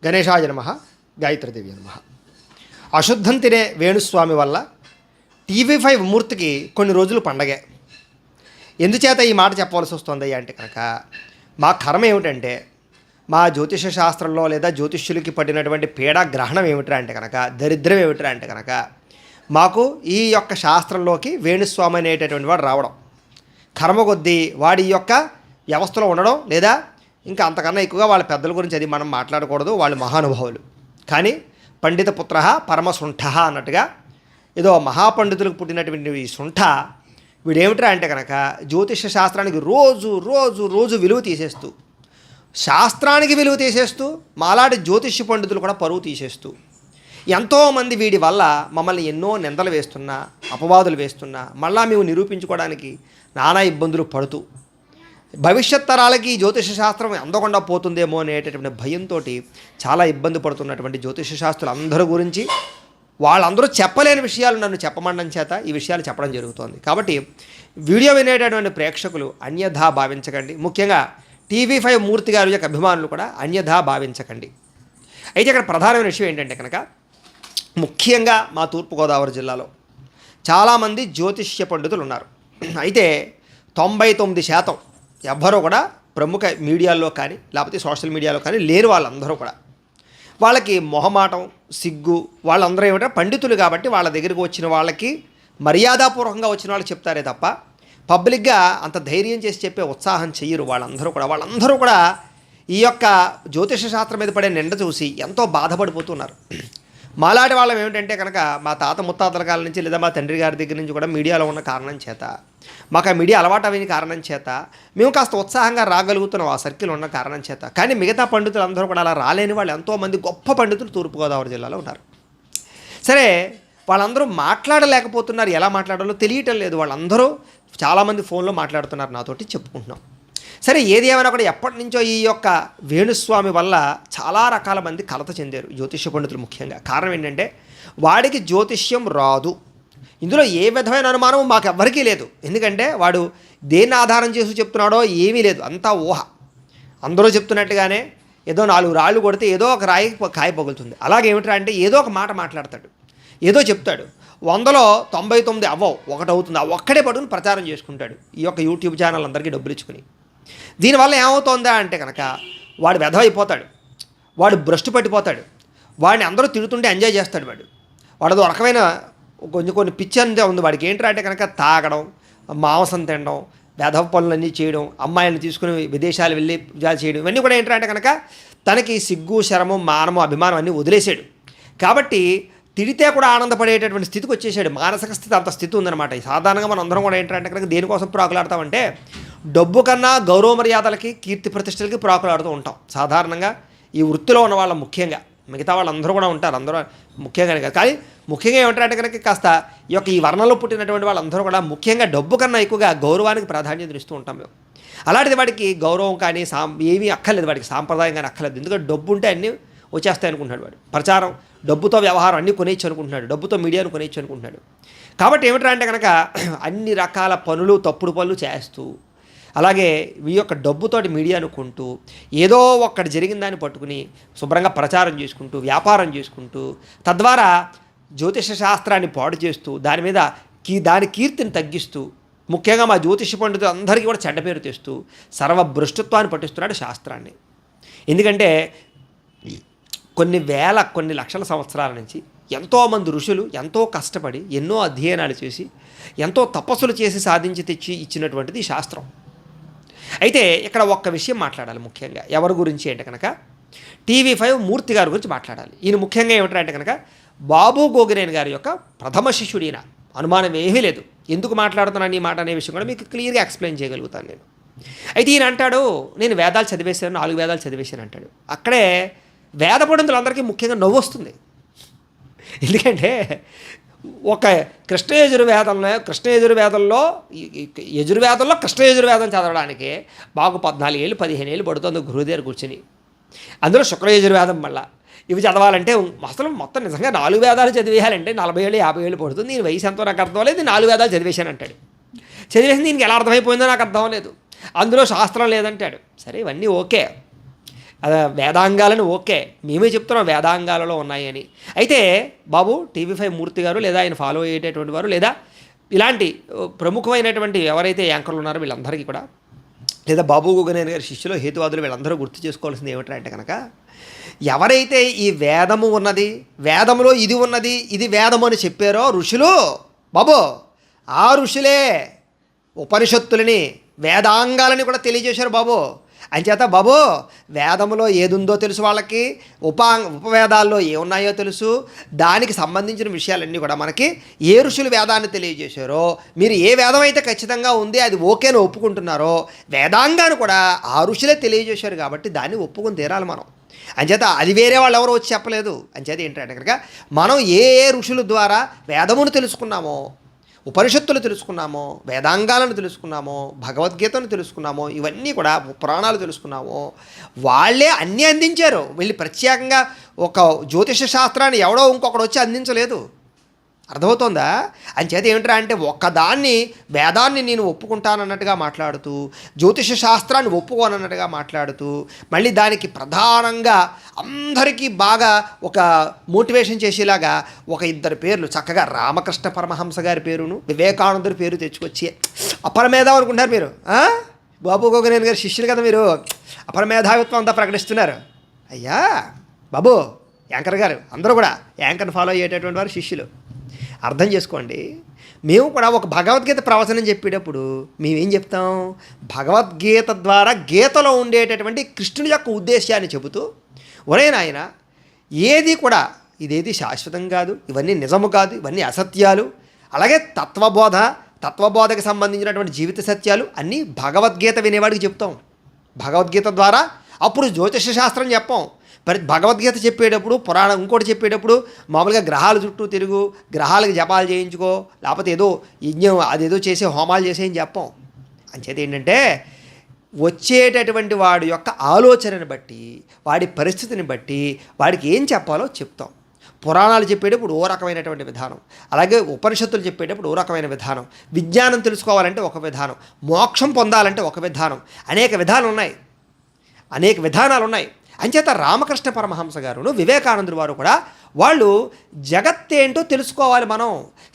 గణేశాయ నమః, గాయత్రీదేవి నమః. అశుద్ధం తినే వేణుస్వామి వల్ల టీవీ5 మూర్తికి కొన్ని రోజులు పండగే. ఎందుచేత ఈ మాట చెప్పవలసి వస్తుంది అంటే కనుక, మా కర్మ ఏమిటంటే, మా జ్యోతిష శాస్త్రంలో లేదా జ్యోతిష్యులకి పడినటువంటి పీడా గ్రహణం ఏమిట్రా అంటే కనుక, దరిద్రం ఏమిట్రా అంటే కనుక, మాకు ఈ యొక్క శాస్త్రంలోకి వేణుస్వామి అనేటటువంటి వాడు రావడం, కర్మ కొద్దీ వాడి యొక్క వ్యవస్థలో ఉండడం, లేదా ఇంకా అంతకన్నా ఎక్కువగా వాళ్ళ పెద్దల గురించి అది మనం మాట్లాడకూడదు, వాళ్ళు మహానుభావులు. కానీ పండిత పుత్ర పరమ శుంఠ అన్నట్టుగా ఏదో మహాపండితులకు పుట్టినటువంటి ఈ శుంఠ వీడేమిట్రా అంటే కనుక, జ్యోతిష శాస్త్రానికి రోజు రోజు రోజు విలువ తీసేస్తూ, శాస్త్రానికి విలువ తీసేస్తూ, మాలాంటి జ్యోతిష్య పండితులు కూడా పరువు తీసేస్తూ, ఎంతోమంది వీడి వల్ల మమ్మల్ని ఎన్నో నిందలు వేస్తున్నా, అపవాదులు వేస్తున్నా, మళ్ళా మేము నిరూపించుకోవడానికి నానా ఇబ్బందులు పడుతూ, భవిష్యత్ తరాలకి జ్యోతిష శాస్త్రం అందకుండా పోతుందేమో అనేటటువంటి భయంతో చాలా ఇబ్బంది పడుతున్నటువంటి జ్యోతిష శాస్త్రులు అందరి గురించి వాళ్ళందరూ చెప్పలేని విషయాలు నన్ను చెప్పమండం చేత ఈ విషయాలు చెప్పడం జరుగుతోంది. కాబట్టి వీడియో వినేటటువంటి ప్రేక్షకులు అన్యథా భావించకండి. ముఖ్యంగా టీవీ5 మూర్తి గారి యొక్క అభిమానులు కూడా అన్యథా భావించకండి. అయితే ఇక్కడ ప్రధానమైన విషయం ఏంటంటే కనుక, ముఖ్యంగా మా తూర్పుగోదావరి జిల్లాలో చాలామంది జ్యోతిష్య పండితులు ఉన్నారు. అయితే 99% ఎవ్వరూ కూడా ప్రముఖ మీడియాల్లో కానీ లేకపోతే సోషల్ మీడియాలో కానీ లేని వాళ్ళందరూ కూడా, వాళ్ళకి మొహమాటం, సిగ్గు, వాళ్ళందరూ ఏమిటంటే పండితులు కాబట్టి వాళ్ళ దగ్గరికి వచ్చిన వాళ్ళకి మర్యాదపూర్వకంగా వచ్చిన వాళ్ళు చెప్తారే తప్ప పబ్లిక్గా అంత ధైర్యం చేసి చెప్పే ఉత్సాహం చెయ్యరు. వాళ్ళందరూ కూడా ఈ యొక్క జ్యోతిష శాస్త్రం మీద పడే నిండ చూసి ఎంతో బాధపడిపోతున్నారు. మాలాంటి వాళ్ళం ఏమిటంటే కనుక, మా తాత ముత్తాతల కాలం నుంచి లేదా మా తండ్రి గారి దగ్గర నుంచి కూడా మీడియాలో ఉన్న కారణం చేత, మాకు ఆ మీడియా అలవాటు అయిన కారణం చేత మేము కాస్త ఉత్సాహంగా రాగలుగుతున్నాం, ఆ సర్కిల్ ఉన్న కారణం చేత. కానీ మిగతా పండితులు అందరూ కూడా అలా రాలేని వాళ్ళు ఎంతోమంది గొప్ప పండితులు తూర్పుగోదావరి జిల్లాలో ఉన్నారు. సరే, వాళ్ళందరూ మాట్లాడలేకపోతున్నారు, ఎలా మాట్లాడాలో తెలియటం లేదు. వాళ్ళందరూ చాలామంది ఫోన్లో మాట్లాడుతున్నారు, నాతోటి చెప్పుకుంటున్నాం. సరే, ఏది ఏమైనా కూడా ఎప్పటి నుంచో ఈ యొక్క వేణుస్వామి వల్ల చాలా రకాల మంది కలత చెందారు, జ్యోతిష్య పండితులు ముఖ్యంగా. కారణం ఏంటంటే, వాడికి జ్యోతిష్యం రాదు. ఇందులో ఏ విధమైన అనుమానం మాకు ఎవ్వరికీ లేదు. ఎందుకంటే వాడు దేన్ని ఆధారం చేసి చెప్తున్నాడో ఏమీ లేదు, అంతా ఊహ. అందరూ చెప్తున్నట్టుగానే ఏదో 4 రాళ్ళు కొడితే ఏదో ఒక రాయి కాయ పగులుతుంది. అలాగేమిట్రా అంటే, ఏదో ఒక మాట మాట్లాడతాడు, ఏదో చెప్తాడు, 100లో 99 అవ్వవు, ఒకటి అవుతుంది. ఆ ఒక్కడే పట్టుకుని ప్రచారం చేసుకుంటాడు ఈ యొక్క యూట్యూబ్ ఛానల్ అందరికీ డబ్బులు ఇచ్చుకుని. దీనివల్ల ఏమవుతుందా అంటే కనుక, వాడు వెధవ అయిపోతాడు, వాడు భ్రష్టు పట్టిపోతాడు, వాడిని అందరూ తిడుతుంటే ఎంజాయ్ చేస్తాడు. వాడు ఒక రకమైన కొన్ని పిచ్చి అంతే ఉంది వాడికి. ఏంటంటే అంటే కనుక, తాగడం, మాంసం తినడం, వెధవ పనులన్నీ చేయడం, అమ్మాయిలను తీసుకుని విదేశాలు వెళ్ళి చేయడం, ఇవన్నీ కూడా ఏంటంటే కనుక తనకి సిగ్గు, శరమం, మానము, అభిమానం అన్నీ వదిలేసాడు. కాబట్టి తిడితే కూడా ఆనందపడేటటువంటి స్థితికి వచ్చేసాడు. మానసిక స్థితి అంత స్థితి ఉందన్నమాట. సాధారణంగా మనం అందరం కూడా ఏంటంటే కనుక దేనికోసం ప్రాకులాడతామంటే, డబ్బు కన్నా గౌరవ మర్యాదలకి, కీర్తి ప్రతిష్టలకి ప్రాకులాడుతూ ఉంటాం సాధారణంగా ఈ వృత్తిలో ఉన్న వాళ్ళం. ముఖ్యంగా మిగతా వాళ్ళందరూ కూడా ఉంటారు, అందరూ ముఖ్యంగానే కాదు. కానీ ముఖ్యంగా ఏమంటారంటే కనుక కాస్త ఈ వర్ణంలో పుట్టినటువంటి వాళ్ళందరూ కూడా ముఖ్యంగా డబ్బు కన్నా ఎక్కువగా గౌరవానికి ప్రాధాన్యత ఇస్తూ ఉంటాం మేము. అలాంటిది వాడికి గౌరవం కానీ ఏమీ అక్కర్లేదు, వాడికి సాంప్రదాయం కానీ అక్కర్లేదు. ఎందుకంటే డబ్బు ఉంటే అన్నీ వచ్చేస్తాయి అనుకుంటున్నాడు వాడు. ప్రచారం, డబ్బుతో వ్యవహారం అన్నీ కొనేయచ్చు అనుకుంటున్నాడు, డబ్బుతో మీడియాను కొనేయచ్చు అనుకుంటున్నాడు. కాబట్టి ఏమిటంటే అంటే కనుక అన్ని రకాల పనులు, తప్పుడు పనులు చేస్తూ, అలాగే ఈ యొక్క డబ్బుతోటి మీడియాను కొంటూ, ఏదో ఒక్కటి జరిగిన దాన్ని పట్టుకుని శుభ్రంగా ప్రచారం చేసుకుంటూ, వ్యాపారం చేసుకుంటూ, తద్వారా జ్యోతిష శాస్త్రాన్ని పాడు చేస్తూ, దాని మీద దాని కీర్తిని తగ్గిస్తూ, ముఖ్యంగా మా జ్యోతిష పండితులు అందరికీ కూడా చెడ్డ పేరు తెస్తూ సర్వభ్రష్టత్వాన్ని పట్టిస్తున్నాడు శాస్త్రాన్ని. ఎందుకంటే కొన్ని లక్షల సంవత్సరాల నుంచి ఎంతోమంది ఋషులు ఎంతో కష్టపడి ఎన్నో అధ్యయనాలు చేసి ఎంతో తపస్సులు చేసి సాధించి తెచ్చి ఇచ్చినటువంటిది ఈ శాస్త్రం. అయితే ఇక్కడ ఒక్క విషయం మాట్లాడాలి ముఖ్యంగా. ఎవరి గురించి అంటే కనుక, టీవీ5 మూర్తి గారి గురించి మాట్లాడాలి. ఈయన ముఖ్యంగా ఏమిటంటే కనుక, బాబు గోగినేని గారి యొక్క ప్రథమ శిష్యుడు. ఈయన అనుమానం ఏమీ లేదు. ఎందుకు మాట్లాడుతున్నాను ఈ మాట అనే విషయం కూడా మీకు క్లియర్గా ఎక్స్ప్లెయిన్ చేయగలుగుతాను నేను. అయితే ఈయన అంటాడు, నేను వేదాలు చదివేశాను, 4 వేదాలు చదివేశాను అంటాడు. అక్కడే వేద పండితులందరికీ ముఖ్యంగా నవ్వు వస్తుంది. ఎందుకంటే ఒక కృష్ణ యజుర్వేదంలో కృష్ణ యజుర్వేదం చదవడానికి మాకు 14 ఏళ్ళు 15 ఏళ్ళు పడుతుంది గురువుదేరు కూర్చుని. అందులో శుక్ల యజుర్వేదం మళ్ళీ ఇవి చదవాలంటే అసలు మొత్తం నిజంగా 4 వేదాలు చదివేయాలంటే 40 ఏళ్ళు 50 ఏళ్ళు పడుతుంది. నేను వయసు ఎంతో నాకు అర్థం లేదు, 4 వేదాలు చదివేశాను అంటాడు. చదివేసి దీనికి ఎలా అర్థమైపోయిందో నాకు అర్థం లేదు, అందులో శాస్త్రం లేదంటాడు. సరే, ఇవన్నీ ఓకే. వేదాంగాలని ఓకే, మేమే చెప్తున్నాం వేదాంగాలలో ఉన్నాయని. అయితే బాబు టీవీ5 మూర్తి గారు లేదా ఆయన ఫాలో అయ్యేటటువంటి వారు లేదా ఇలాంటి ప్రముఖమైనటువంటి ఎవరైతే యాంకర్లు ఉన్నారో వీళ్ళందరికీ కూడా, లేదా బాబు గోగనేని గారి శిష్యులు హేతువాదులు వీళ్ళందరూ గుర్తు చేసుకోవాల్సింది ఏమిటంటే కనుక, ఎవరైతే ఈ వేదము ఉన్నది, వేదములో ఇది ఉన్నది, ఇది వేదము అని చెప్పారో ఋషులు, బాబు ఆ ఋషులే ఉపనిషత్తులని వేదాంగాలని కూడా తెలియజేశారు బాబు. అంచేత బాబు వేదములో ఏది ఉందో తెలుసు వాళ్ళకి, ఉపవేదాల్లో ఏమున్నాయో తెలుసు, దానికి సంబంధించిన విషయాలన్నీ కూడా మనకి ఏ ఋషులు వేదాన్ని తెలియజేశారో, మీరు ఏ వేదం అయితే ఖచ్చితంగా ఉంది అది ఓకేని ఒప్పుకుంటున్నారో వేదాంగాన్ని కూడా ఆ ఋషులే తెలియజేశారు కాబట్టి దాన్ని ఒప్పుకొని తీరాలి మనం. అంచేత అది వేరే వాళ్ళు ఎవరో వచ్చి చెప్పలేదు. అంచేత ఏంటంటే కనుక మనం ఏ ఋషుల ద్వారా వేదమును తెలుసుకున్నామో, ఉపనిషత్తులు తెలుసుకున్నామో, వేదాంగాలను తెలుసుకున్నామో, భగవద్గీతను తెలుసుకున్నామో, ఇవన్నీ కూడా పురాణాలు తెలుసుకున్నామో, వాళ్ళే అన్నీ అందించారు. వీళ్ళు ప్రత్యేకంగా ఒక జ్యోతిష శాస్త్రాన్ని ఎవడో ఇంకొకడు వచ్చి అందించలేదు. అర్థమవుతుందా? అంచేత ఏమిట్రా అంటే ఒక్కదాన్ని వేదాన్ని నేను ఒప్పుకుంటానన్నట్టుగా మాట్లాడుతూ, జ్యోతిష శాస్త్రాన్ని ఒప్పుకోనన్నట్టుగా మాట్లాడుతూ, మళ్ళీ దానికి ప్రధానంగా అందరికీ బాగా ఒక మోటివేషన్ చేసేలాగా ఒక ఇద్దరు పేర్లు చక్కగా రామకృష్ణ పరమహంస గారి పేరును వివేకానందుడి పేరు తెచ్చుకొచ్చి అపరమేధావి అనుకుంటారు మీరు. బాబు గోగనేని గారి శిష్యులు కదా మీరు, అపరమేధావిత్వం అంతా ప్రకటిస్తున్నారు. అయ్యా బాబు యాంకర్ గారు అందరూ కూడా యాంకర్ని ఫాలో అయ్యేటటువంటి వారు శిష్యులు. అర్థం చేసుకోండి. మేము కూడా ఒక భగవద్గీత ప్రవచనం చెప్పేటప్పుడు మేమేం చెప్తాం, భగవద్గీత ద్వారా గీతలో ఉండేటటువంటి కృష్ణుని యొక్క ఉద్దేశాన్ని చెబుతూ, ఒరే నాయన ఏది కూడా ఇదేది శాశ్వతం కాదు, ఇవన్నీ నిజము కాదు, ఇవన్నీ అసత్యాలు, అలాగే తత్వబోధకు సంబంధించినటువంటి జీవిత సత్యాలు అన్నీ భగవద్గీత వినేవాడికి చెప్తాం. భగవద్గీత ద్వారా అప్పుడు జ్యోతిష శాస్త్రం చెప్పాం. భగవద్గీత చెప్పేటప్పుడు, పురాణం ఇంకోటి చెప్పేటప్పుడు మామూలుగా గ్రహాల చుట్టూ తిరుగు, గ్రహాలకు జపాలు చేయించుకో, లేకపోతే ఏదో యజ్ఞం అదేదో చేసే హోమాలు చేసేయని చెప్పాం. అంచేది ఏంటంటే వచ్చేటటువంటి వాడి యొక్క ఆలోచనని బట్టి, వాడి పరిస్థితిని బట్టి వాడికి ఏం చెప్పాలో చెప్తాం. పురాణాలు చెప్పేటప్పుడు ఓ రకమైనటువంటి విధానం, అలాగే ఉపనిషత్తులు చెప్పేటప్పుడు ఓ రకమైన విధానం, విజ్ఞానం తెలుసుకోవాలంటే ఒక విధానం, మోక్షం పొందాలంటే ఒక విధానం, అనేక విధానాలు ఉన్నాయి. అంచేత రామకృష్ణ పరమహంస గారును వివేకానందుడు వారు కూడా వాళ్ళు జగత్తేంటో తెలుసుకోవాలి, మనం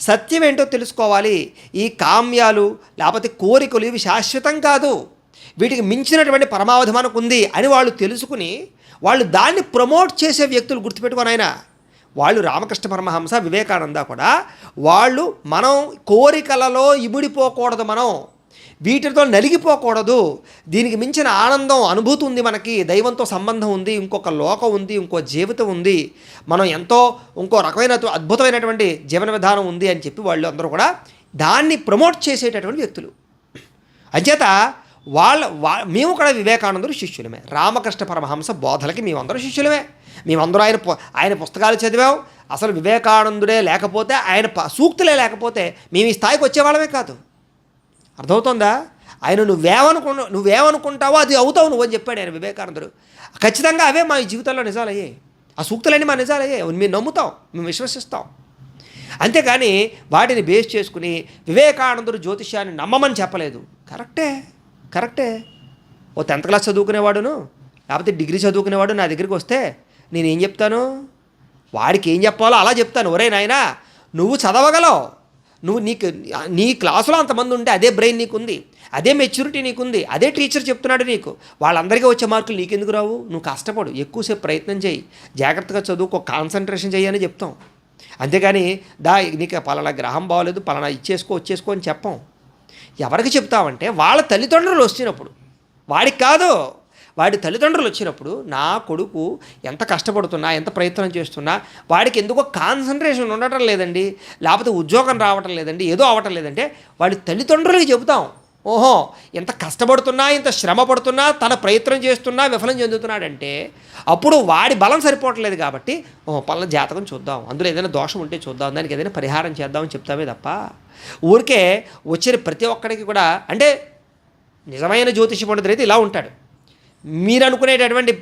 సత్యం ఏంటో తెలుసుకోవాలి. ఈ కామ్యాలు లేకపోతే కోరికలు ఇవి శాశ్వతం కాదు, వీటికి మించినటువంటి పరమావధి మనకు ఉంది అని వాళ్ళు తెలుసుకుని వాళ్ళు దాన్ని ప్రమోట్ చేసే వ్యక్తులు గుర్తుపెట్టుకొని ఆయన వాళ్ళు రామకృష్ణ పరమహంస వివేకానంద కూడా వాళ్ళు మనం కోరికలలో ఇమిడిపోకూడదు, మనం వీటితో నలిగిపోకూడదు, దీనికి మించిన ఆనందం అనుభూతి ఉంది, మనకి దైవంతో సంబంధం ఉంది, ఇంకొక లోకం ఉంది, ఇంకో జీవితం ఉంది, మనం ఇంకో రకమైన అద్భుతమైనటువంటి జీవన విధానం ఉంది అని చెప్పి వాళ్ళు అందరూ కూడా దాన్ని ప్రమోట్ చేసేటటువంటి వ్యక్తులు. అంచేత మేము కూడా వివేకానందుడు శిష్యులమే, రామకృష్ణ పరమహంస బోధలకి మేమందరూ శిష్యులమే. మేమందరూ ఆయన పుస్తకాలు చదివాం. అసలు వివేకానందుడే లేకపోతే, ఆయన సూక్తులే లేకపోతే మేము ఈ స్థాయికి వచ్చేవాళ్ళమే కాదు. అర్థమవుతుందా? ఆయన నువ్వేమనుకుంటావో అది అవుతావు నువ్వు అని చెప్పాడు ఆయన వివేకానందుడు. ఖచ్చితంగా అవే మా జీవితంలో నిజాలయ్యాయి. ఆ సూక్తులన్నీ మా నిజాలయ్యాయి, మేము నమ్ముతాం, మేము విశ్వసిస్తాం. అంతేకాని వాటిని బేస్ చేసుకుని వివేకానందుడు జ్యోతిష్యాన్ని నమ్మమని చెప్పలేదు. కరెక్టే. ఓ 10th క్లాస్ చదువుకునేవాడును లేకపోతే డిగ్రీ చదువుకునేవాడు నా దగ్గరికి వస్తే నేనేం చెప్తాను, వాడికి ఏం చెప్పాలో అలా చెప్తాను. ఒరే నాయనా నువ్వు చదవగలవు, నీ క్లాసులో అంతమంది ఉంటే అదే బ్రెయిన్ నీకుంది, అదే మెచ్యూరిటీ నీకుంది, అదే టీచర్ చెప్తున్నాడు నీకు, వాళ్ళందరికీ వచ్చే మార్కులు నీకెందుకు రావు? నువ్వు కష్టపడు, ఎక్కువసేపు ప్రయత్నం చేయి, జాగ్రత్తగా చదువుకో, కాన్సన్ట్రేషన్ చేయి అని చెప్తాం. అంతేగాని నీకు పలానా గ్రహం బాగోలేదు, పలానా వచ్చేసుకో అని చెప్పాం. ఎవరికి చెప్తామంటే వాళ్ళ తల్లిదండ్రులు వచ్చినప్పుడు, వాడికి కాదు, వాడి తల్లిదండ్రులు వచ్చినప్పుడు నా కొడుకు ఎంత కష్టపడుతున్నా, ఎంత ప్రయత్నం చేస్తున్నా వాడికి ఎందుకో కాన్సన్ట్రేషన్ ఉండటం లేదండి, లేకపోతే ఉద్యోగం రావటం లేదండి, ఏదో అవ్వటం లేదంటే వాడి తల్లిదండ్రులకి చెబుతాం. ఓహో ఎంత కష్టపడుతున్నా, ఇంత శ్రమ పడుతున్నా, తన ప్రయత్నం చేస్తున్నా విఫలం చెందుతున్నాడంటే అప్పుడు వాడి బలం సరిపోవట్లేదు కాబట్టి పలానా జాతకం చూద్దాం, అందులో ఏదైనా దోషం ఉంటే చూద్దాం, దానికి ఏదైనా పరిహారం చేద్దామని చెప్తామే తప్ప ఊరికే వచ్చిన ప్రతి ఒక్కడికి కూడా అంటే నిజమైన జ్యోతిష పండితుడు అయితే ఇలా ఉంటాడు. మీరు అనుకునేటటువంటి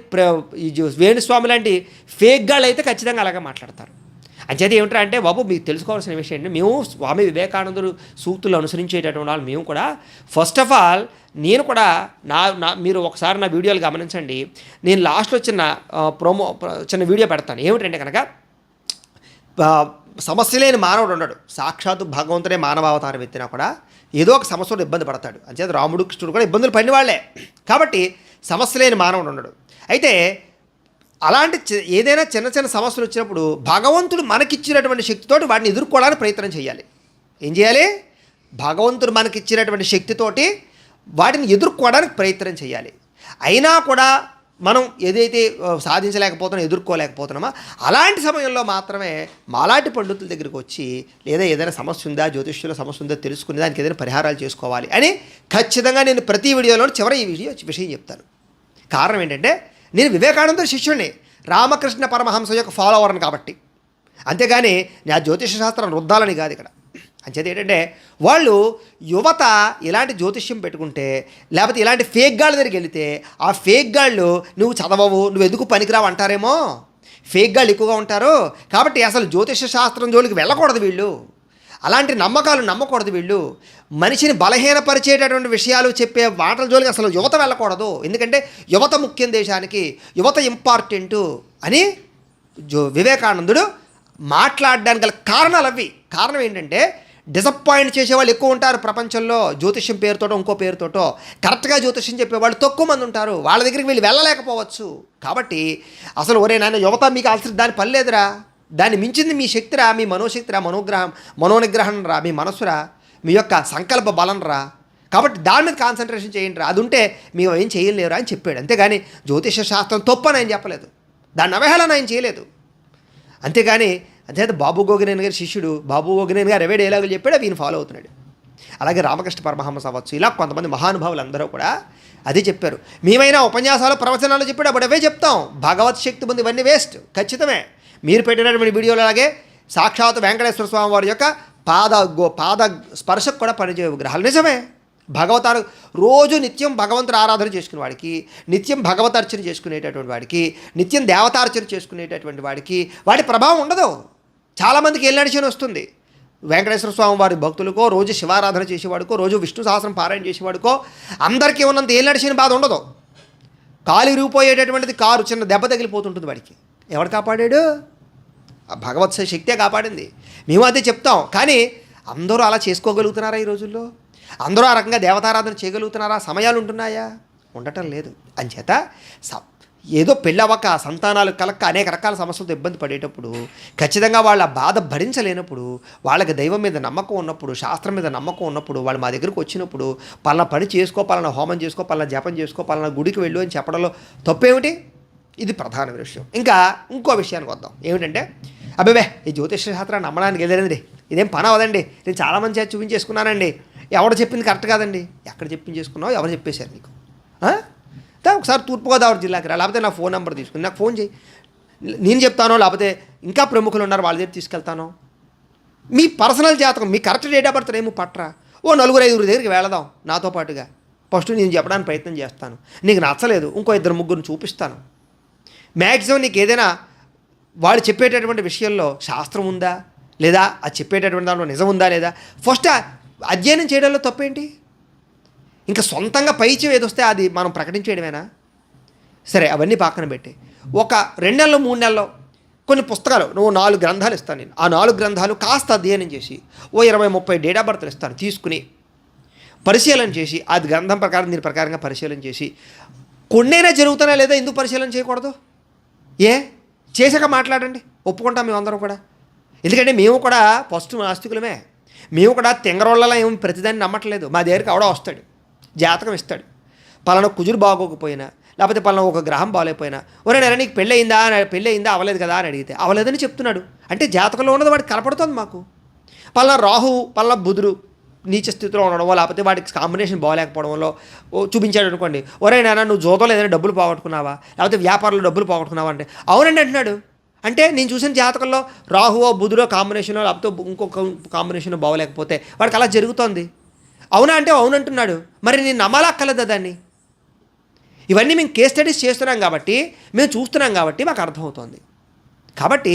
వేణుస్వామి లాంటి ఫేక్ గాళ్ళు అయితే ఖచ్చితంగా అలాగే మాట్లాడతారు. అంచేది ఏమిటంటే అంటే బాబు మీకు తెలుసుకోవాల్సిన విషయం ఏంటంటే మేము స్వామి వివేకానందుడు సూక్తులు అనుసరించేటటువంటి వాళ్ళు మేము కూడా ఫస్ట్ ఆఫ్ ఆల్ నేను కూడా మీరు ఒకసారి నా వీడియోలు గమనించండి. నేను లాస్ట్లో చిన్న వీడియో పెడతాను. ఏమిటంటే కనుక సమస్య లేని మానవుడు ఉండడు. సాక్షాత్తు భగవంతుడే మానవావతారం ఎత్తినా కూడా ఏదో ఒక సమస్యలో ఇబ్బంది పడతాడు. అంచేత రాముడు కృష్ణుడు కూడా ఇబ్బందులు పడిన వాళ్ళే. కాబట్టి సమస్య లేని మానవుడు ఉండడు. అయితే అలాంటి ఏదైనా చిన్న చిన్న సమస్యలు వచ్చినప్పుడు భగవంతుడు మనకిచ్చినటువంటి శక్తితోటి వాటిని ఎదుర్కోవడానికి ప్రయత్నం చేయాలి. ఏం చేయాలి? భగవంతుడు మనకిచ్చినటువంటి శక్తితోటి వాటిని ఎదుర్కోవడానికి ప్రయత్నం చేయాలి. అయినా కూడా మనం ఏదైతే సాధించలేకపోతున్నామో ఎదుర్కోలేకపోతున్నామో అలాంటి సమయంలో మాత్రమే మాలాంటి పండితుల దగ్గరికి వచ్చి లేదా ఏదైనా సమస్య ఉందా, జ్యోతిష్యుల సమస్య ఉందా తెలుసుకుని దానికి ఏదైనా పరిహారాలు చేసుకోవాలి అని ఖచ్చితంగా నేను ప్రతి వీడియోలో చివరి ఈ విషయం చెప్తాను. కారణం ఏంటంటే నేను వివేకానంద శిష్యుడిని, రామకృష్ణ పరమహంస యొక్క ఫాలోవర్ని కాబట్టి. అంతేగాని నా జ్యోతిష శాస్త్రం రుద్దాలని కాదు ఇక్కడ. అంచేది ఏంటంటే వాళ్ళు యువత ఇలాంటి జ్యోతిష్యం పెట్టుకుంటే లేకపోతే ఇలాంటి ఫేక్ గాళ్ళ దగ్గరికి వెళితే ఆ ఫేక్ గాళ్ళు నువ్వు చదవవు, నువ్వు ఎందుకు పనికిరావు అంటారేమో. ఫేక్ గాళ్ళు ఎక్కువగా ఉంటారు కాబట్టి అసలు జ్యోతిష శాస్త్రం జోలికి వెళ్ళకూడదు వీళ్ళు. అలాంటి నమ్మకాలు నమ్మకూడదు వీళ్ళు. మనిషిని బలహీనపరిచేటటువంటి విషయాలు చెప్పే మాటల జోలికి అసలు యువత వెళ్ళకూడదు. ఎందుకంటే యువత ముఖ్యం దేశానికి, యువత ఇంపార్టెంటు అని వివేకానందుడు మాట్లాడడానికి గల కారణాలు అవి. కారణం ఏంటంటే డిసప్పాయింట్ చేసేవాళ్ళు ఎక్కువ ఉంటారు ప్రపంచంలో. జ్యోతిష్యం పేరుతోటో ఇంకో పేరుతోటో కరెక్ట్గా జ్యోతిష్యం చెప్పేవాళ్ళు తక్కువ మంది ఉంటారు. వాళ్ళ దగ్గరికి వీళ్ళు వెళ్ళలేకపోవచ్చు. కాబట్టి అసలు ఒరే నాయన యువత మీకు అలసి దాని పని లేదురా, దాన్ని మించింది మీ శక్తిరా, మీ మనోశక్తిరా, మనోనిగ్రహం రా, మీ మనసురా, మీ యొక్క సంకల్ప బలం రా. కాబట్టి దాని మీద కాన్సన్ట్రేషన్ చేయండి రా. అది ఉంటే మేము ఏం చేయలేరు అని చెప్పాడు. అంతేగాని జ్యోతిష శాస్త్రం తప్పని ఆయన చెప్పలేదు, దాన్ని అవహేళన ఆయన చేయలేదు. అంతేగాని అంతేత బాబు గోగినేని గారి శిష్యుడు బాబు గోగినేని గారు 20 డైలాగులు చెప్పాడు, అవి ఈయన ఫాలో అవుతున్నాడు. అలాగే రామకృష్ణ పరమహంస అవ్వచ్చు, ఇలా కొంతమంది మహానుభావులు అందరూ కూడా అదే చెప్పారు. మేమైనా ఉపన్యాసాలు ప్రవచనాలు చెప్పాడు అప్పుడు అవే చెప్తాం. భగవత్ శక్తి ఉంది, ఇవన్నీ వేస్ట్. ఖచ్చితమే మీరు పెట్టినటువంటి వీడియోలు అలాగే సాక్షాత్ వెంకటేశ్వర స్వామి వారి యొక్క పాద స్పర్శకు కూడా పనిచేయ విగ్రహాలు నిజమే. భగవతారు రోజు నిత్యం భగవంతుడు ఆరాధన చేసుకునే వాడికి, నిత్యం భగవతార్చన చేసుకునేటటువంటి వాడికి, నిత్యం దేవతార్చన చేసుకునేటటువంటి వాడికి వాడి ప్రభావం ఉండదు. చాలామందికి ఏళ్ళనడిచని వస్తుంది. వెంకటేశ్వర స్వామి వారి భక్తులకో, రోజు శివారాధన చేసేవాడికో, రోజు విష్ణు సహస్రం పారాయణ చేసేవాడికో అందరికీ ఉన్నంత ఏళ్ళనడిచిన బాధ ఉండదు. కాలు ఇరిగిపోయేటటువంటిది కారు చిన్న దెబ్బ తగిలిపోతుంటుంది వాడికి. ఎవడు కాపాడాడు? భగవత్ శక్తే కాపాడింది. మేము అదే చెప్తాం. కానీ అందరూ అలా చేసుకోగలుగుతున్నారా ఈ రోజుల్లో? అందరూ ఆ రకంగా దేవతారాధన చేయగలుగుతున్నారా? సమయాలు ఉంటున్నాయా? ఉండటం లేదు. అంచేత ఏదో పెళ్ళవక సంతానాలు కలక్క అనేక రకాల సమస్యలతో ఇబ్బంది పడేటప్పుడు ఖచ్చితంగా వాళ్ళ బాధ భరించలేనప్పుడు, వాళ్ళకి దైవం మీద నమ్మకం ఉన్నప్పుడు, శాస్త్రం మీద నమ్మకం ఉన్నప్పుడు వాళ్ళు మా దగ్గరకు వచ్చినప్పుడు పలానా పని చేసుకో, పలానా హోమం చేసుకో, పలానా జపం చేసుకో, పలానా గుడికి వెళ్ళు అని చెప్పడంలో తప్పేమిటి? ఇది ప్రధాన విషయం. ఇంకా ఇంకో విషయానికి వద్దాం. ఏమిటంటే అబ్బాబే ఈ జ్యోతిష శాస్త్రాన్ని నమ్మడానికి వెళ్ళలేదండి, ఇదేం పని అవదండి, నేను చాలామంది చేసి చూపించేసుకున్నానండి, ఎవడు చెప్పింది కరెక్ట్ కాదండి. ఎక్కడ చెప్పించేసుకున్నావు? ఎవరు చెప్పేశారు నీకు? ఒకసారి తూర్పుగోదావరి జిల్లాకి రా, లేకపోతే నా ఫోన్ నెంబర్ తీసుకుని నాకు ఫోన్ చేయి, నేను చెప్తానో లేకపోతే ఇంకా ప్రముఖులు ఉన్నారు వాళ్ళ దగ్గర తీసుకెళ్తాను. మీ పర్సనల్ జాతకం, మీ కరెక్ట్ డేట్ ఆఫ్ బర్త్ ఏమో పట్టరా, ఓ 4-5 దగ్గరికి వెళదాం నాతో పాటుగా. ఫస్ట్ నేను చెప్పడానికి ప్రయత్నం చేస్తాను. నీకు నచ్చలేదు ఇంకో 2-3 చూపిస్తాను. మ్యాక్సిమం నీకు ఏదైనా వాళ్ళు చెప్పేటటువంటి విషయంలో శాస్త్రం ఉందా లేదా, అది చెప్పేటటువంటి దాంట్లో నిజం ఉందా లేదా ఫస్ట్ అధ్యయనం చేయడంలో తప్పేంటి? ఇంకా సొంతంగా పైచం ఏదొస్తే అది మనం ప్రకటించేయడమేనా? సరే అవన్నీ పక్కన పెట్టి ఒక 2 నెలలు 3 నెలల్లో కొన్ని పుస్తకాలు, నువ్వు 4 గ్రంథాలు ఇస్తాను నేను. ఆ 4 గ్రంథాలు కాస్త అధ్యయనం చేసి ఓ 20-30 డేట్ ఆఫ్ బర్త్లు ఇస్తాను, తీసుకుని పరిశీలన చేసి అది గ్రంథం ప్రకారం దీని ప్రకారంగా పరిశీలన చేసి కొన్నైనా జరుగుతున్నా లేదా ఎందుకు పరిశీలన చేయకూడదు? చేసాక మాట్లాడండి, ఒప్పుకుంటాం మేమందరం కూడా. ఎందుకంటే మేము కూడా ఫస్ట్ నాస్తికులమే. మేము కూడా తెంగరోళ్ళలా ఏమి ప్రతిదాన్ని నమ్మట్లేదు. మా దగ్గరికి ఎవడో వస్తాడు, జాతకం ఇస్తాడు, పలానా కుజురు బాగోకపోయినా లేకపోతే పలానా ఒక గ్రహం బాగలేకపోయినా, ఒరే నెల నీకు పెళ్ళి అయిందా అవ్వలేదు కదా అని అడిగితే అవ్వలేదని చెప్తున్నాడు అంటే జాతకంలో ఉన్నది వాడికి కనపడుతుంది మాకు. పలానా రాహు పలానా బుధుడు నీచ స్థితిలో ఉండడమో లేకపోతే వాడికి కాంబినేషన్ బాగలేకపోవడంలో చూపించాడు అనుకోండి, ఒరే నాన్న నువ్వు జోదంలో ఏదైనా డబ్బులు పోగొట్టుకున్నావా లేకపోతే వ్యాపారంలో డబ్బులు పోగొట్టుకున్నావా అంటే అవునండి అంటున్నాడు. అంటే నేను చూసిన జాతకంలో రాహువో బుధుడో కాంబినేషనో లేకపోతే ఇంకొక కాంబినేషన్ బాగోలేకపోతే వాడికి అలా జరుగుతోంది. అవునా అంటే అవునంటున్నాడు. మరి నేను నమ్మాలక్కర్లేదా దాన్ని? ఇవన్నీ మేము కేస్ స్టడీస్ చేస్తున్నాం కాబట్టి, మేము చూస్తున్నాం కాబట్టి మాకు అర్థమవుతోంది. కాబట్టి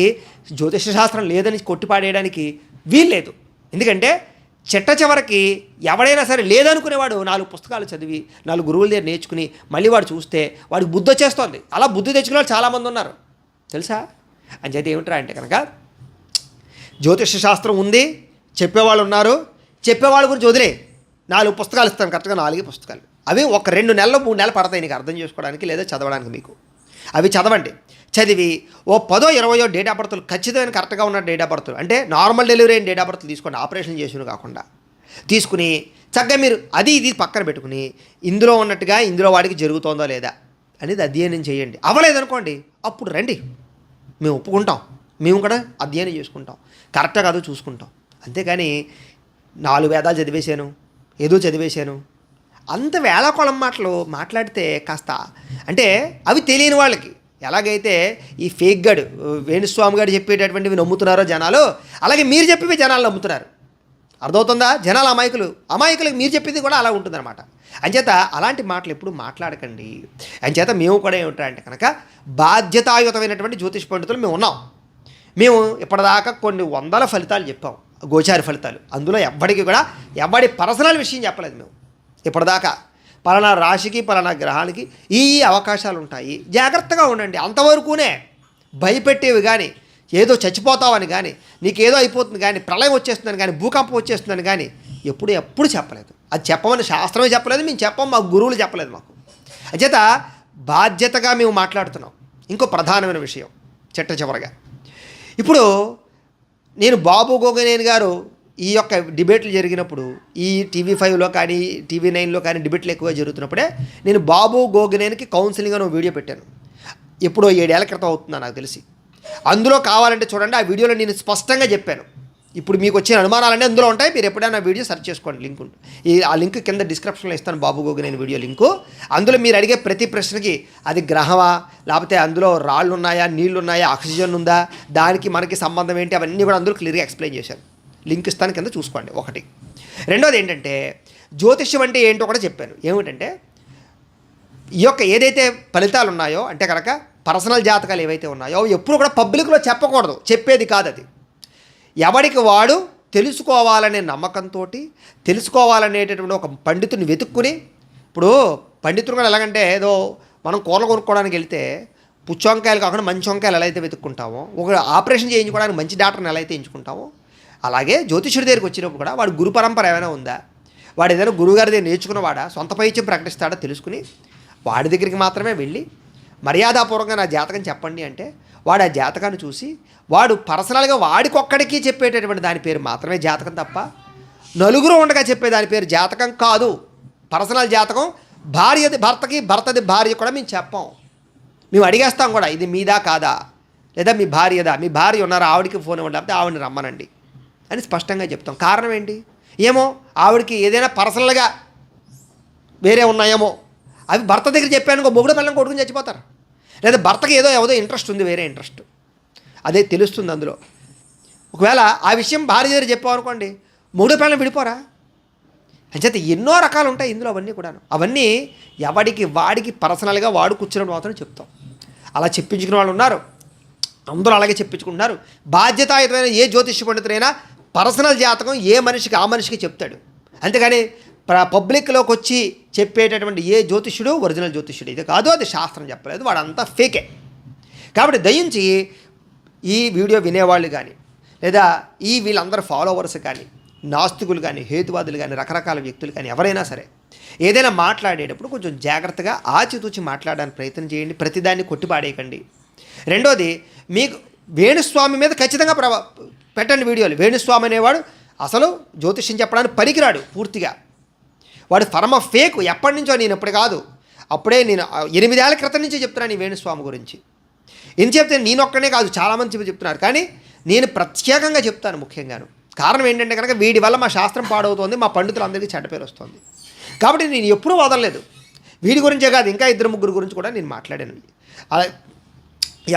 జ్యోతిష శాస్త్రం లేదని కొట్టిపాడేయడానికి వీల్లేదు. ఎందుకంటే చిట్ట చివరికి ఎవడైనా సరే లేదనుకునేవాడు 4 పుస్తకాలు చదివి 4 గురువుల దగ్గర నేర్చుకుని మళ్ళీ వాడు చూస్తే వాడికి బుద్ధి వచ్చేస్తుంది. అలా బుద్ధి తెచ్చుకునే వాళ్ళు చాలామంది ఉన్నారు తెలుసా. అంచేత ఏమిట్రా అంటే కనుక జ్యోతిష శాస్త్రం ఉంది, చెప్పేవాళ్ళు ఉన్నారు, చెప్పేవాళ్ళ గురించి వదిలే 4 పుస్తకాలు ఇస్తాను, కరెక్ట్గా 4 పుస్తకాలు. అవి ఒక 2 నెలలు 3 నెలలు పడతాయి నీకు అర్థం చేసుకోవడానికి లేదా చదవడానికి. మీకు అవి చదవండి, చదివి ఓ 10, 20 డేట్ ఆఫ్ బర్త్లు ఖచ్చితమైన కరెక్ట్గా ఉన్న డేట్ ఆఫ్ బర్త్లు, అంటే నార్మల్ డెలివరీ అయిన డేట్ ఆఫ్ బర్త్లు తీసుకోండి, ఆపరేషన్ చేసినవి కాకుండా తీసుకుని చక్కగా మీరు అది ఇది పక్కన పెట్టుకుని ఇందులో ఉన్నట్టుగా ఇందులో వాడికి జరుగుతోందో లేదా అనేది అధ్యయనం చేయండి. అవ్వలేదనుకోండి అప్పుడు రండి, మేము ఒప్పుకుంటాం, మేము కూడా అధ్యయనం చేసుకుంటాం, కరెక్ట్గా కాదో చూసుకుంటాం. అంతేకాని 4 వేదాలు చదివేశాను, ఏదో చదివేశాను అంత వేళాకోళం మాటలు మాట్లాడితే కాస్త అంటే అవి తెలియని వాళ్ళకి ఎలాగైతే ఈ ఫేక్ గడు వేణుస్వామి గారు చెప్పేటటువంటివి నమ్ముతున్నారో జనాలు, అలాగే మీరు చెప్పేవి జనాలు నమ్ముతున్నారు. అర్థమవుతుందా? జనాలు అమాయకులకు మీరు చెప్పింది కూడా అలా ఉంటుందన్నమాట. అంచేత అలాంటి మాటలు ఎప్పుడు మాట్లాడకండి. అంచేత మేము కూడా ఏమిటంటే కనుక బాధ్యతాయుతమైనటువంటి జ్యోతిష్ పండితులు మేము ఉన్నాం. మేము ఇప్పటిదాకా కొన్ని 100 ఫలితాలు చెప్పాం, గోచారి ఫలితాలు. అందులో ఎవడి పర్సనల్ విషయం చెప్పలేదు మేము ఇప్పటిదాకా. పలానా రాశికి పలానా గ్రహానికి ఈ అవకాశాలు ఉంటాయి, జాగ్రత్తగా ఉండండి అంతవరకునే. భయపెట్టేవి కానీ, ఏదో చచ్చిపోతావని కానీ, నీకేదో అయిపోతుంది కానీ, ప్రళయం వచ్చేస్తుందని కానీ, భూకంపం వచ్చేస్తుందని కానీ ఎప్పుడు చెప్పలేదు. అది చెప్పమని శాస్త్రమే చెప్పలేదు, మేము చెప్పం, మా గురువులు చెప్పలేదు మాకు. అంచేత బాధ్యతగా మేము మాట్లాడుతున్నాం. ఇంకో ప్రధానమైన విషయం చిట్ట చివరగా, ఇప్పుడు నేను బాబు గోగనేని గారు ఈ యొక్క డిబేట్లు జరిగినప్పుడు ఈ TV5లో కానీ TV9లో కానీ డిబేట్లు ఎక్కువ జరుగుతున్నప్పుడే నేను బాబు గోగనేనికి కౌన్సిలింగ్ అని వీడియో పెట్టాను. ఎప్పుడో 7 ఏళ్ల క్రితం అవుతుందా నాకు తెలిసి. అందులో కావాలంటే చూడండి, ఆ వీడియోలో నేను స్పష్టంగా చెప్పాను. ఇప్పుడు మీకు వచ్చిన అనుమానాలన్నీ అందులో ఉంటాయి, మీరు ఎప్పుడైనా వీడియో సెర్చ్ చేసుకోండి, లింక్ ఉంటుంది. ఆ లింక్ కింద డిస్క్రిప్షన్లో ఇస్తాను, బాబు గోగనేని వీడియో లింకు. అందులో మీరు అడిగే ప్రతి ప్రశ్నకి అది గ్రహమా, లేకపోతే అందులో రాళ్ళు ఉన్నాయా, నీళ్లు ఉన్నాయా, ఆక్సిజన్ ఉందా, దానికి మనకి సంబంధం ఏంటి, అవన్నీ కూడా అందులో క్లియర్గా ఎక్స్ప్లెయిన్ చేశాను. లింక్ ఇస్తాను కింద చూసుకోండి. ఒకటి. రెండోది ఏంటంటే జ్యోతిష్యం అంటే ఏంటో కూడా చెప్పాను. ఏమిటంటే ఈ యొక్క ఏదైతే ఫలితాలు ఉన్నాయో అంటే కనుక పర్సనల్ జాతకాలు ఏవైతే ఉన్నాయో ఎప్పుడు కూడా పబ్లిక్లో చెప్పకూడదు, చెప్పేది కాదు అది. ఎవరికి వాడు తెలుసుకోవాలనే నమ్మకంతో తెలుసుకోవాలనేటటువంటి ఒక పండితుని వెతుక్కుని, ఇప్పుడు పండితులు కూడా ఎలాగంటే ఏదో మనం కూరలు కొనుక్కోవడానికి వెళ్తే పుచ్చొంకాయలు కాకుండా మంచి వంకాయలు ఎలా అయితే వెతుక్కుంటామో, ఒక ఆపరేషన్ చేయించుకోవడానికి మంచి డాక్టర్ని ఎలా అయితే ఎంచుకుంటామో, అలాగే జ్యోతిష్యుడి దగ్గరికి వచ్చినప్పుడు కూడా వాడు గురు పరంపర ఏమైనా ఉందా, వాడు ఏదైనా గురువుగారి దగ్గర నేర్చుకున్నవాడా, సొంత పైత్యం ప్రకటిస్తాడా తెలుసుకుని వాడి దగ్గరికి మాత్రమే వెళ్ళి మర్యాదపూర్వకంగా నా జాతకం చెప్పండి అంటే వాడు ఆ జాతకాన్ని చూసి వాడు పర్సనల్గా వాడికొక్కడికి చెప్పేటటువంటి దాని పేరు మాత్రమే జాతకం తప్ప నలుగురు ఉండగా చెప్పే దాని పేరు జాతకం కాదు. పర్సనల్ జాతకం భార్యది భర్తకి, భర్తది భార్య కూడా మేము చెప్పాం. మేము అడిగేస్తాం కూడా, ఇది మీదా కాదా, లేదా మీ భార్యదా, మీ భార్య ఉన్నారా, ఆవిడకి ఫోన్ ఇవ్వండి, లేకపోతే ఆవిడని రమ్మనండి అని స్పష్టంగా చెప్తాం. కారణం ఏంటి? ఏమో ఆవిడకి ఏదైనా పర్సనల్గా వేరే ఉన్నాయేమో, అవి భర్త దగ్గర చెప్పాను, మొగుడు పిల్లలు కొడుకుని చచ్చిపోతారు. లేదా భర్తకి ఏదో ఇంట్రెస్ట్ ఉంది, వేరే ఇంట్రెస్ట్, అదే తెలుస్తుంది అందులో. ఒకవేళ ఆ విషయం భార్య దగ్గర చెప్పావు అనుకోండి, మొగుడు పిల్లలు విడిపోరా. అంచేత ఎన్నో రకాలు ఉంటాయి ఇందులో, అవన్నీ కూడాను. అవన్నీ ఎవడికి వాడికి పర్సనల్గా వాడు కూర్చున్నప్పుడు మాత్రం చెప్తాం. అలా చెప్పించుకునే వాళ్ళు ఉన్నారు, అందరూ అలాగే చెప్పించుకుంటున్నారు. బాధ్యతాయుతమైన ఏ జ్యోతిష్య పండితుడైనా పర్సనల్ జాతకం ఏ మనిషికి ఆ మనిషికి చెప్తాడు. అంతేగాని పబ్లిక్లోకి వచ్చి చెప్పేటటువంటి ఏ జ్యోతిష్యుడు ఒరిజినల్ జ్యోతిష్యుడు ఇది కాదు, అది శాస్త్రం చెప్పలేదు, వాడంతా ఫేకే. కాబట్టి దయించి ఈ వీడియో వినేవాళ్ళు కానీ, లేదా ఈ వీళ్ళందరూ ఫాలోవర్స్ కానీ, నాస్తికులు కానీ, హేతువాదులు కానీ, రకరకాల వ్యక్తులు కానీ ఎవరైనా సరే ఏదైనా మాట్లాడేటప్పుడు కొంచెం జాగ్రత్తగా ఆచితూచి మాట్లాడడానికి ప్రయత్నం చేయండి, ప్రతిదాన్ని కొట్టిపాడేయకండి. రెండోది, మీకు వేణుస్వామి మీద ఖచ్చితంగా పెట్టండి వీడియోలు. వేణుస్వామి అనేవాడు అసలు జ్యోతిష్యం చెప్పడానికి పనికిరాడు పూర్తిగా, వాడు పరమ ఫేక్. ఎప్పటి నుంచో, నేను ఎప్పుడు కాదు, అప్పుడే నేను 8 ఏళ్ల క్రితం నుంచే చెప్తున్నాను ఈ వేణుస్వామి గురించి. ఎందుకు చెప్తే నేను ఒక్కనే కాదు, చాలామంది చెప్తున్నారు, కానీ నేను ప్రత్యేకంగా చెప్తాను ముఖ్యంగాను. కారణం ఏంటంటే కనుక వీడి వల్ల మా శాస్త్రం పాడవుతోంది, మా పండితులందరికీ చెడ్డ పేరు వస్తుంది. కాబట్టి నేను ఎప్పుడూ వదలలేదు. వీడి గురించే కాదు, ఇంకా 2-3 గురించి కూడా నేను మాట్లాడాను. అలా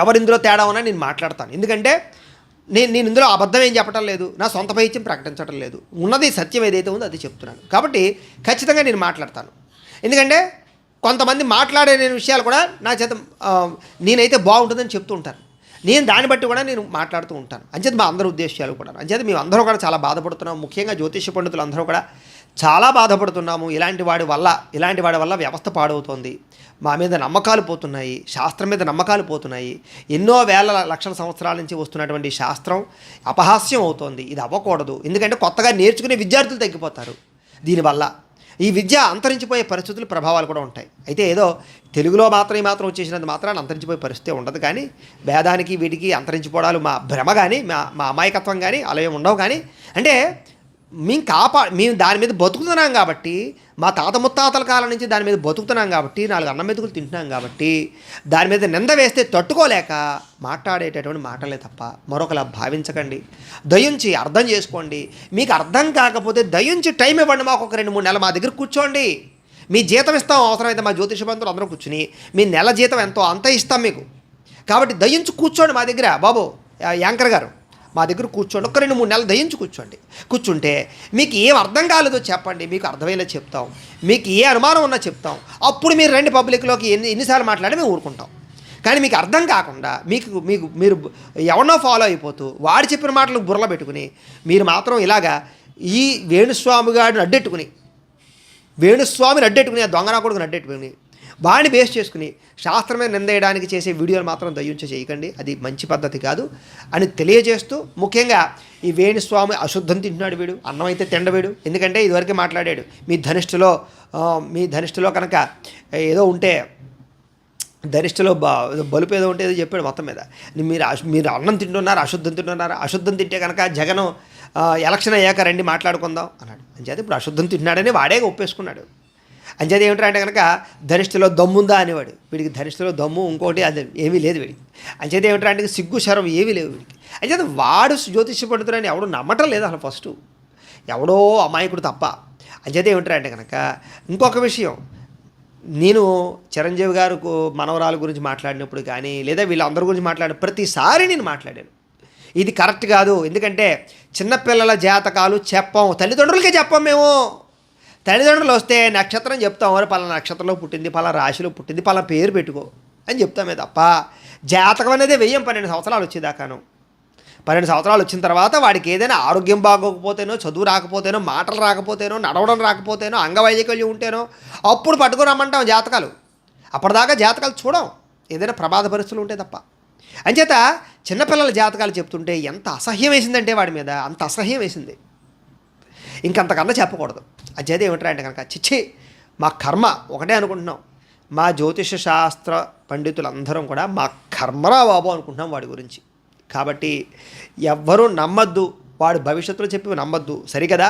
ఎవరు ఇందులో తేడా ఉన్నా నేను మాట్లాడతాను. ఎందుకంటే నేను ఇందులో అబద్ధం ఏం చెప్పడం లేదు, నా సొంత పైత్యం ప్రకటించడం లేదు, ఉన్నది సత్యం ఏదైతే ఉందో అది చెప్తున్నాను. కాబట్టి ఖచ్చితంగా నేను మాట్లాడతాను. ఎందుకంటే కొంతమంది మాట్లాడే విషయాలు కూడా నా చేత నేనైతే బాగుంటుందని చెప్తూ ఉంటాను. నేను దాన్ని బట్టి కూడా నేను మాట్లాడుతూ ఉంటాను. అంచేత మా అందరి ఉద్దేశాలు కూడా అంచేత మేము అందరూ కూడా చాలా బాధపడుతున్నాము. ముఖ్యంగా జ్యోతిష పండితులు అందరూ కూడా చాలా బాధపడుతున్నాము. ఇలాంటి వాడి వల్ల వ్యవస్థ పాడవుతోంది. మా మీద నమ్మకాలు పోతున్నాయి, శాస్త్రం మీద నమ్మకాలు పోతున్నాయి. ఎన్నో వేల లక్షల సంవత్సరాల నుంచి వస్తున్నటువంటి శాస్త్రం అపహాస్యం అవుతోంది. ఇది అవ్వకూడదు. ఎందుకంటే కొత్తగా నేర్చుకునే విద్యార్థులు తగ్గిపోతారు. దీనివల్ల ఈ విద్య అంతరించిపోయే పరిస్థితులు, ప్రభావాలు కూడా ఉంటాయి. అయితే ఏదో తెలుగులో మాత్రం వచ్చేసినంత మాత్రాన్ని అంతరించిపోయే పరిస్థితి ఉండదు. కానీ వేదానికి వీటికి అంతరించిపోవడాలు మా భ్రమ కానీ మా అమాయకత్వం కానీ అలా ఉండవు. కానీ అంటే మేము దాని మీద బతుకుతున్నాం కాబట్టి, మా తాత ముత్తాతల కాలం నుంచి దాని మీద బతుకుతున్నాం కాబట్టి, 4 అన్నం మెతుకులు తింటున్నాం కాబట్టి, దాని మీద నింద వేస్తే తట్టుకోలేక మాట్లాడేటటువంటి మాటలే తప్ప మరొకలా భావించకండి. దయించి అర్థం చేసుకోండి. మీకు అర్థం కాకపోతే దయించి టైం ఇవ్వండి. మాకు ఒక 2-3 నెలలు మా దగ్గర కూర్చోండి. మీ జీతం ఇస్తాం. అవసరమైతే మా జ్యోతిష పంతులు అందరూ కూర్చుని మీ నెల జీతం ఎంతో అంత ఇస్తాం మీకు. కాబట్టి దయించి కూర్చోండి మా దగ్గర. బాబు యాంకర్ గారు, మా దగ్గర కూర్చోండి. ఒక 2-3 నెలలు దయించి కూర్చుంటే మీకు ఏం అర్థం కాలేదో చెప్పండి, మీకు అర్థమయ్యేలా చెప్తాం. మీకు ఏ అనుమానం ఉన్నా చెప్తాం. అప్పుడు మీరు రండి పబ్లిక్లోకి. ఎన్నిసార్లు మాట్లాడి మేము ఊరుకుంటాం. కానీ మీకు అర్థం కాకుండా మీరు ఎవరినో ఫాలో అయిపోతూ వాడు చెప్పిన మాటలకు బుర్రలో పెట్టుకుని మీరు మాత్రం ఇలాగా ఈ వేణుస్వామిని అడ్డెట్టుకుని ఆ దొంగనా కొడుకుని అడ్డెట్టుకుని వాడిని బేస్ చేసుకుని శాస్త్రమే నిందేయడానికి చేసే వీడియోలు మాత్రం దయించి చేయకండి. అది మంచి పద్ధతి కాదు అని తెలియజేస్తూ, ముఖ్యంగా ఈ వేణుస్వామి అశుద్ధం తింటున్నాడు వీడు, అన్నం అయితే తిండవీడు. ఎందుకంటే ఇదివరకే మాట్లాడాడు, మీ ధనిష్ఠలో కనుక ఏదో ఉంటే, ధనిష్ఠలో బలుపు ఏదో ఉంటే ఏదో చెప్పాడు. మొత్తం మీద మీరు అన్నం తింటున్నారు, అశుద్ధం తింటే కనుక జగన్ ఎలక్షన్ అయ్యాక రండి మాట్లాడుకుందాం అన్నాడు. అంచేత ఇప్పుడు అశుద్ధం తింటున్నాడని వాడే ఒప్పేసుకున్నాడు. అంచేది ఏమిటంటే కనుక ధనిష్ఠలో దమ్ముందా అనేవాడు. వీడికి ధనిష్ఠలో దమ్ము ఇంకోటి అది ఏమీ లేదు వీడికి. అంచేది ఏమిటంటే సిగ్గు శరం ఏమీ లేవు వీడికి. అంచేత వాడు జ్యోతిష్య పండితుడని ఎవడు నమ్మటం లేదు అసలు. ఫస్ట్ ఎవడో అమాయకుడు తప్ప. అంచేది ఏమిటంటే కనుక ఇంకొక విషయం, నేను చిరంజీవి గారు మనవరాల గురించి మాట్లాడినప్పుడు కానీ లేదా వీళ్ళందరి గురించి మాట్లాడిన ప్రతిసారి నేను మాట్లాడాను, ఇది కరెక్ట్ కాదు. ఎందుకంటే చిన్నపిల్లల జాతకాలు చెప్పం, తల్లిదండ్రులకే చెప్పం మేము. తల్లిదండ్రులు వస్తే నక్షత్రం చెప్తాం, వారు పలానా నక్షత్రంలో పుట్టింది, పలానా రాశిలో పుట్టింది, పలానా పేరు పెట్టుకో అని చెప్తామే తప్ప జాతకం అనేది 12 సంవత్సరాలు వచ్చేదాకాను. 12 సంవత్సరాలు వచ్చిన తర్వాత వాడికి ఏదైనా ఆరోగ్యం బాగోకపోతేనో, చదువు రాకపోతేనో, మాటలు రాకపోతేనో, నడవడం రాకపోతేనో, అంగవైకల్యం ఉంటేనో అప్పుడు పట్టుకురమ్మంటాం జాతకాలు. అప్పటిదాకా జాతకాలు చూడం, ఏదైనా ప్రమాద పరిస్థితులు ఉంటే తప్ప. అంచేత చిన్నపిల్లల జాతకాలు చెప్తుంటే ఎంత అసహ్యం వేసిందంటే వాడి మీద, అంత అసహ్యం వేసింది. ఇంకంతకన్నా చెప్పకూడదు. అదేది ఏమిటంటే కనుక చిచ్చి మా కర్మ ఒకటే అనుకుంటున్నాం. మా జ్యోతిష శాస్త్ర పండితులందరం కూడా మా కర్మరా బాబు అనుకుంటున్నాం వాడి గురించి. కాబట్టి ఎవ్వరూ నమ్మద్దు, వాడు భవిష్యత్తులో చెప్పి నమ్మద్దు, సరికదా?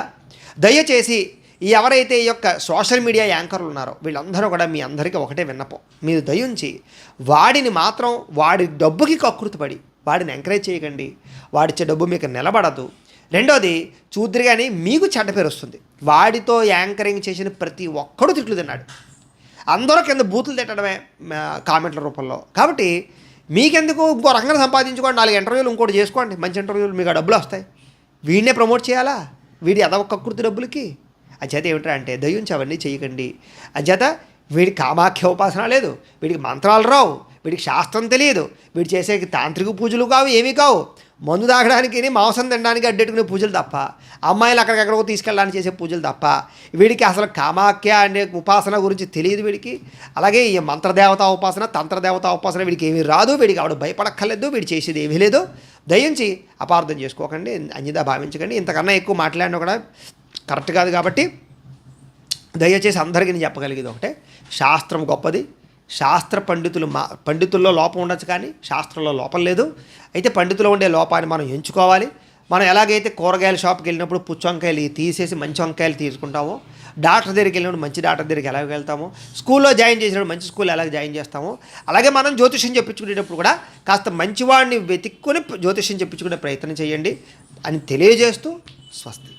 దయచేసి ఎవరైతే ఈ యొక్క సోషల్ మీడియా యాంకర్లు ఉన్నారో వీళ్ళందరూ కూడా మీ అందరికీ ఒకటే విన్నపం, మీరు దయించి వాడిని మాత్రం వాడి డబ్బుకి కకృతిపడి వాడిని ఎంకరేజ్ చేయకండి. వాడిచ్చే డబ్బు మీకు నిలబడదు. రెండోది చూద్దరు కానీ మీకు చెడ్డ పేరు వస్తుంది. వాడితో యాంకరింగ్ చేసిన ప్రతి ఒక్కడు తిట్లు తిన్నాడు. అందరూ కింద బూతులు తిట్టడమే కామెంట్ల రూపంలో. కాబట్టి మీకెందుకు ఇంకో రకంగా సంపాదించుకోండి, 4 ఇంటర్వ్యూలు ఇంకోటి చేసుకోండి, మంచి ఇంటర్వ్యూలు, మీకు ఆ డబ్బులు వస్తాయి. వీడినే ప్రమోట్ చేయాలా వీడి కకృతి డబ్బులకి? అచేత ఏమిటంటే దయించి అవన్నీ చేయకండి. అచేత వీడికి కామాఖ్య ఉపాసన లేదు, వీడికి మంత్రాలు రావు, వీడికి శాస్త్రం తెలియదు, వీడు చేసే తాంత్రిక పూజలు కావు, ఏమీ కావు. మందు తాగడానికి, మాంసం తినడానికి అడ్డెట్టుకునే పూజలు తప్ప, అమ్మాయిలు అక్కడికెక్కడికో తీసుకెళ్ళడానికి చేసే పూజలు తప్ప వీడికి అసలు కామాఖ్య అనే ఉపాసన గురించి తెలియదు వీడికి. అలాగే ఈ మంత్రదేవతా ఉపాసన, తంత్రదేవతా ఉపాసన వీడికి ఏమీ రాదు. వీడికి ఆవిడ భయపడక్కర్లేదు, వీడు చేసేది ఏమీ లేదు. దయించి అపార్థం చేసుకోకండి, అన్యదా భావించకండి. ఇంతకన్నా ఎక్కువ మాట్లాడినా కూడా కరెక్ట్ కాదు. కాబట్టి దయచేసి అందరికీ నేను చెప్పగలిగేది ఒకటే, శాస్త్రం గొప్పది. శాస్త్ర పండితుల్లో లోపం ఉండొచ్చు కానీ శాస్త్రంలో లోపం లేదు. అయితే పండితుల్లో ఉండే లోపాన్ని మనం ఎంచుకోవాలి. మనం ఎలాగైతే కూరగాయల షాప్కి వెళ్ళినప్పుడు పుచ్చు వంకాయలు తీసేసి మంచి వంకాయలు తీసుకుంటామో, డాక్టర్ దగ్గరికి వెళ్ళినప్పుడు మంచి డాక్టర్ దగ్గరికి ఎలాగ వెళ్తామో, స్కూల్లో జాయిన్ చేసినప్పుడు మంచి స్కూల్ ఎలాగ జాయిన్ చేస్తామో, అలాగే మనం జ్యోతిష్యం చెప్పించుకునేటప్పుడు కూడా కాస్త మంచివాడిని వెతుక్కుని జ్యోతిష్యం చెప్పించుకునే ప్రయత్నం చేయండి అని తెలియజేస్తూ స్వస్తి.